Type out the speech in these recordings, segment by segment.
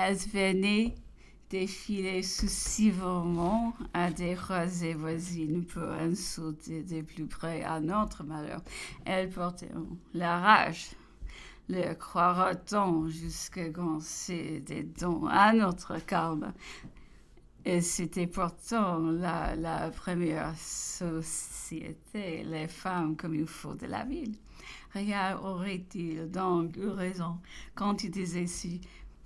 Elles venaient défiler successivement à des rosées voisines pour insulter de plus près à notre malheur. Elles portaient la rage. Le croira-t-on jusqu'à gancer des dons à notre calme? Et c'était pourtant la première société, les femmes comme il faut de la ville. Rien aurait-il donc eu raison quand il disait si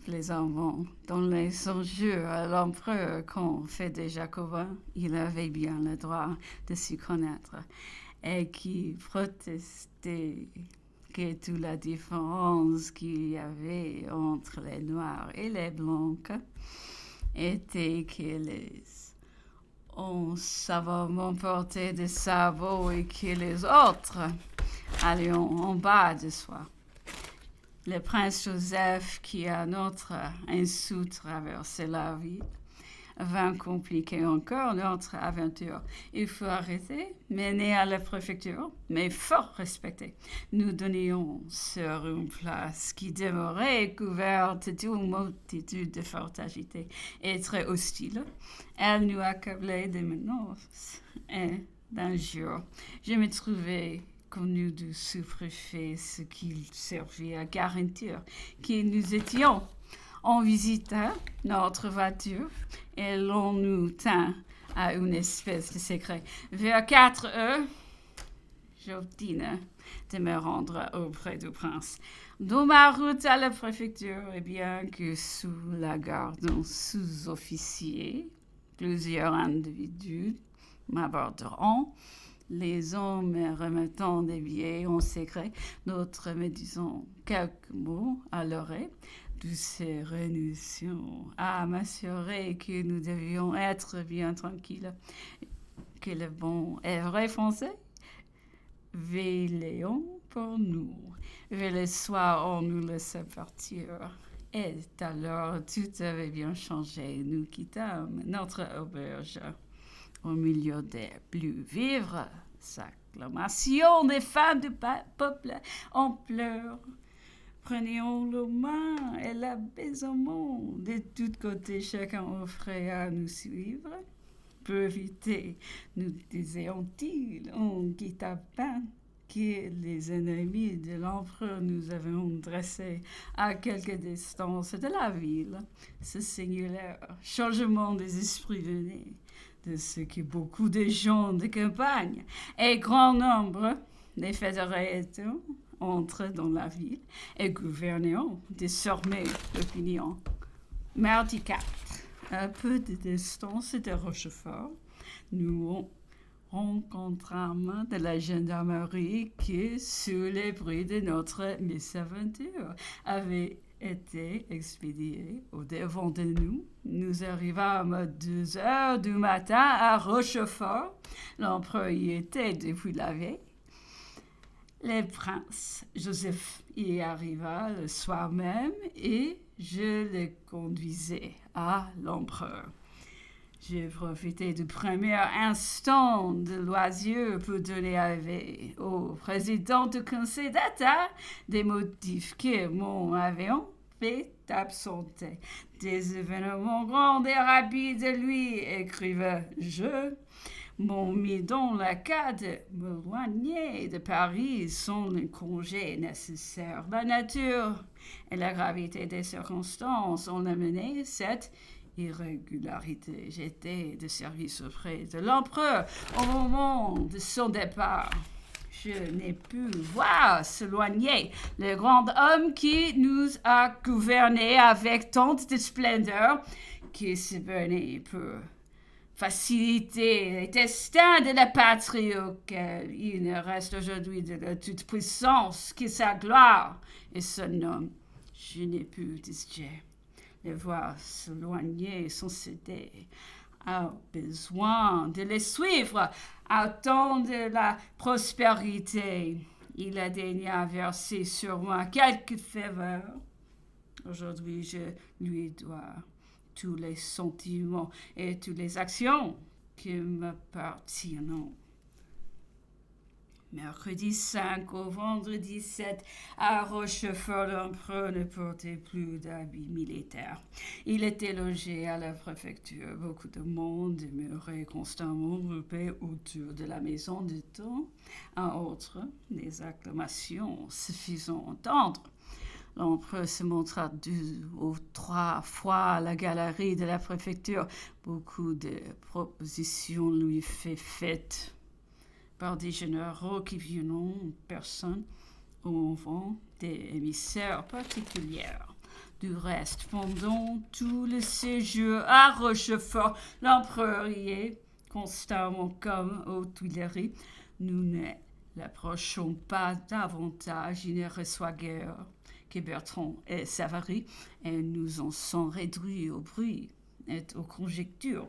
plaisamment dans les songes à l'empereur qu'on fait des Jacobins, il avait bien le droit de s'y connaître, et qui protestait que toute la différence qu'il y avait entre les noirs et les blancs était que les ont savamment porté des sabots et que les autres allaient en bas de soi. Le prince Joseph, qui à notre insu traversait la ville, vint compliquer encore notre aventure. Il fut arrêté, mené à la préfecture, mais fort respecté. Nous donnions sur une place qui demeurait couverte d'une multitude de fortes agitées et très hostiles. Elle nous accablait de menaces et d'injures. Je me trouvais connu du sous-préfet, ce qui servait à garantir que nous étions. On visita notre voiture et l'on nous tint à une espèce de secret. Vers 4 heures, j'obtins de me rendre auprès du prince. Dans ma route à la préfecture, et bien que sous la garde d'un sous-officier, plusieurs individus m'aborderont, les hommes me remettant des billets en secret, d'autres me disant quelques mots à l'oreille, de ces renoncions à m'assurer que nous devions être bien tranquilles, que le bon et vrai français veillaient pour nous. Vers le soir, on nous laissa partir. Et alors, tout avait bien changé. Nous quittâmes notre auberge au milieu des plus vives acclamations des femmes du peuple en pleurs. Prenions le main et l'abaisement. De tous côtés, chacun offrait à nous suivre. Pour éviter, nous disions-ils, on quitta pas que les ennemis de l'empereur nous avaient dressés à quelque distance de la ville. Ce singulier changement des esprits venait de ce que beaucoup de gens de campagne et grand nombre des fédérés entrent dans la ville et gouvernent désormais l'opinion. Mardi 4, à peu de distance de Rochefort, nous rencontrâmes de la gendarmerie qui, sous les bruits de notre mésaventure, avait été expédiée au-devant de nous. Nous arrivâmes à 2 heures du matin à Rochefort. L'empereur y était depuis la veille. Le prince Joseph y arriva le soir même et je le conduisais à l'empereur. J'ai profité du premier instant de loisir pour donner avis au président du conseil d'État des motifs qui m'avaient fait absenter. Des événements grands et rapides, lui, écrivais-je, m'ont mis dans le cas de m'éloigner de Paris sans le congé nécessaire. La nature et la gravité des circonstances ont amené cette irrégularité. J'étais de service auprès de l'empereur au moment de son départ. Je n'ai pu voir s'éloigner le grand homme qui nous a gouvernés avec tant de splendeur, qui se bornait pour faciliter les destins de la patrie auquel il ne reste aujourd'hui de la toute-puissance que sa gloire et son nom. Je n'ai pu discuter. Les voir s'éloigner sans céder au besoin de les suivre au temps de la prospérité. Il a daigné verser sur moi quelques faveurs. Aujourd'hui, je lui dois tous les sentiments et toutes les actions qui m'appartiennent. Mercredi 5 au vendredi 7, à Rochefort, l'empereur ne portait plus d'habits militaires. Il était logé à la préfecture. Beaucoup de monde demeurait constamment groupé autour de la maison de temps. En outre, les acclamations se faisant entendre. L'empereur se montra 2 ou 3 fois à la galerie de la préfecture. Beaucoup de propositions lui furent faites par des généraux qui viennent en personne au vent des émissaires particuliers. Du reste, pendant tout le séjour à Rochefort, l'empereur y est constamment comme aux Tuileries. Nous ne l'approchons pas davantage, il ne reçoit guère que Bertrand et Savary, et nous en sommes réduits au bruit et aux conjectures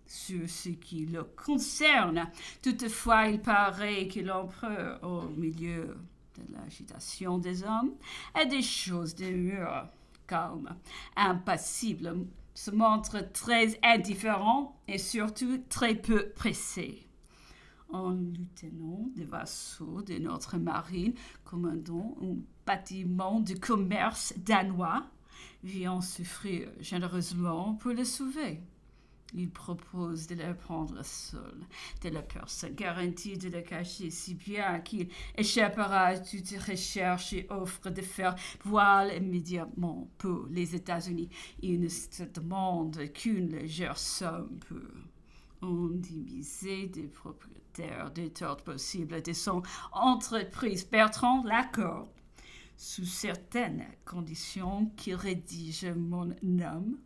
sur ce qui le concerne. Toutefois, il paraît que l'empereur, au milieu de l'agitation des hommes et des choses demeure calme, impassible, se montre très indifférent et surtout très peu pressé. Un lieutenant de vaisseau de notre marine, commandant un bâtiment de commerce danois, vient s'offrir généreusement pour le sauver. Il propose de le prendre seul, de la personne garantie de le cacher si bien qu'il échappera à toute recherche et offre de faire voile immédiatement pour les États-Unis. Il ne se demande qu'une légère somme pour indemniser des propriétaires des torts possibles de son entreprise. Bertrand l'accorde, sous certaines conditions, qu'il rédige mon nom,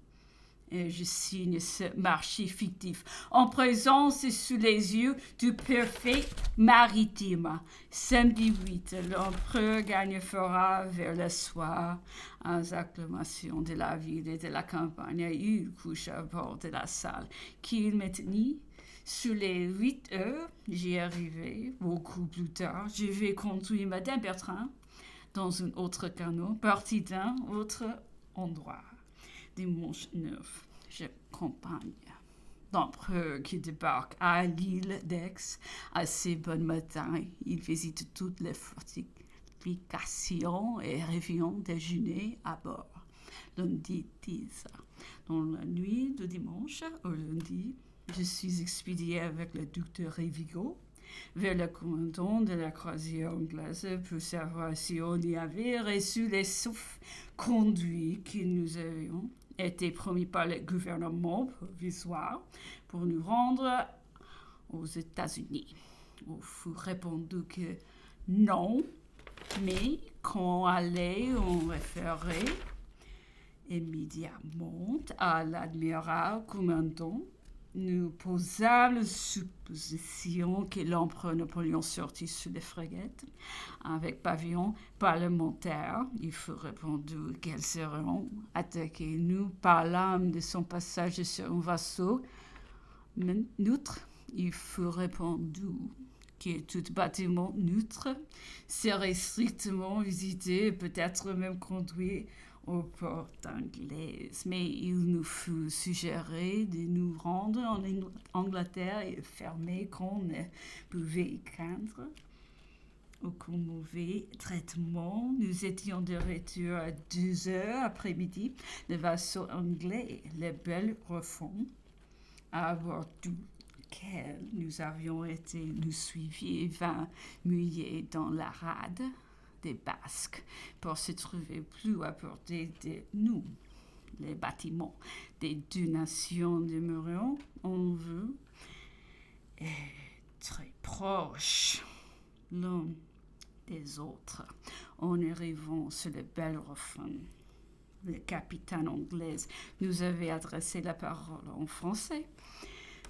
et je signe ce marché fictif en présence et sous les yeux du préfet maritime. Samedi 8, l'empereur gagnera vers le soir aux acclamations de la ville et de la campagne. Il couche à bord de la salle qu'il maintenit. Sur les 8 heures, j'y arriverai beaucoup plus tard. Je vais conduire Madame Bertrand dans un autre canot, parti d'un autre endroit. Dimanche 9, j'accompagne l'empereur qui débarque à l'île d'Aix assez bon matin. Il visite toutes les fortifications et revient déjeuner à bord. Lundi 10. Dans la nuit de dimanche au lundi, je suis expédié avec le duc de Révigo vers le commandant de la croisière anglaise pour savoir si on y avait reçu les sauf-conduits que nous avions été promis par le gouvernement provisoire pour nous rendre aux États-Unis. Il fut répondu que non, mais qu'on allait en référer immédiatement à l'admirable commandant. Nous posâmes la supposition que l'empereur Napoléon sortit sur les frégates avec pavillon parlementaire. Il fut répondu qu'elles seront attaquées. Nous parlâmes de son passage sur un vaisseau neutre. Il fut répondu que tout bâtiment neutre serait strictement visité et peut-être même conduit aux portes anglaises, mais il nous fut suggéré de nous rendre en Angleterre et fermer qu'on ne pouvait craindre aucun mauvais traitement. Nous étions de retour à 2 heures après-midi. Le vaisseau anglais, le Bellerophon, à bord duquel nous avions été, nous suivis et vint mouiller dans la rade des Basques pour se trouver plus à portée de nous. Les bâtiments des 2 nations demeuraient en vue et très proches l'un des autres. En arrivant sur le Bellerophon, le capitaine anglais nous avait adressé la parole en français.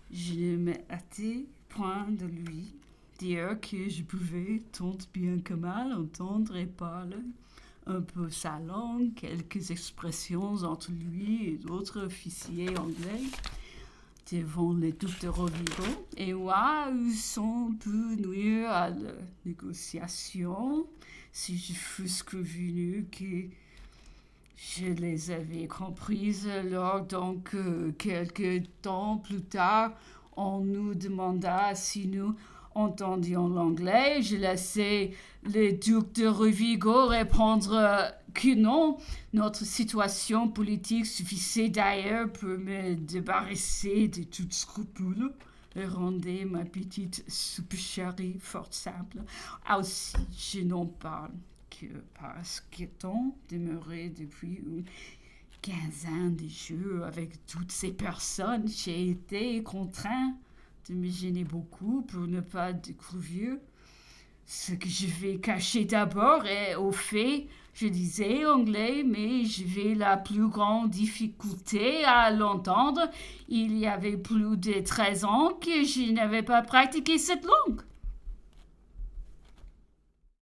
Je ne me hâtais point de lui dire que je pouvais, tant bien que mal, entendre et parler un peu sa langue, quelques expressions entre lui et d'autres officiers anglais devant les ducs de Rovigo, et moi, sans peu nuire à la négociation, si je fusse convenu que je les avais comprises. Alors donc, quelque temps plus tard, on nous demanda si nous entendant l'anglais, je laissais le duc de Rovigo répondre que non, notre situation politique suffisait d'ailleurs pour me débarrasser de toute scrupule et rendait ma petite soupe chérie fort simple. Aussi, je n'en parle que parce qu'étant demeuré depuis une quinzaine de jours avec toutes ces personnes, j'ai été contraint de me gêner beaucoup pour ne pas découvrir ce que je vais cacher d'abord est au fait, je disais anglais, mais j'avais la plus grande difficulté à l'entendre. Il y avait plus de 13 ans que je n'avais pas pratiqué cette langue.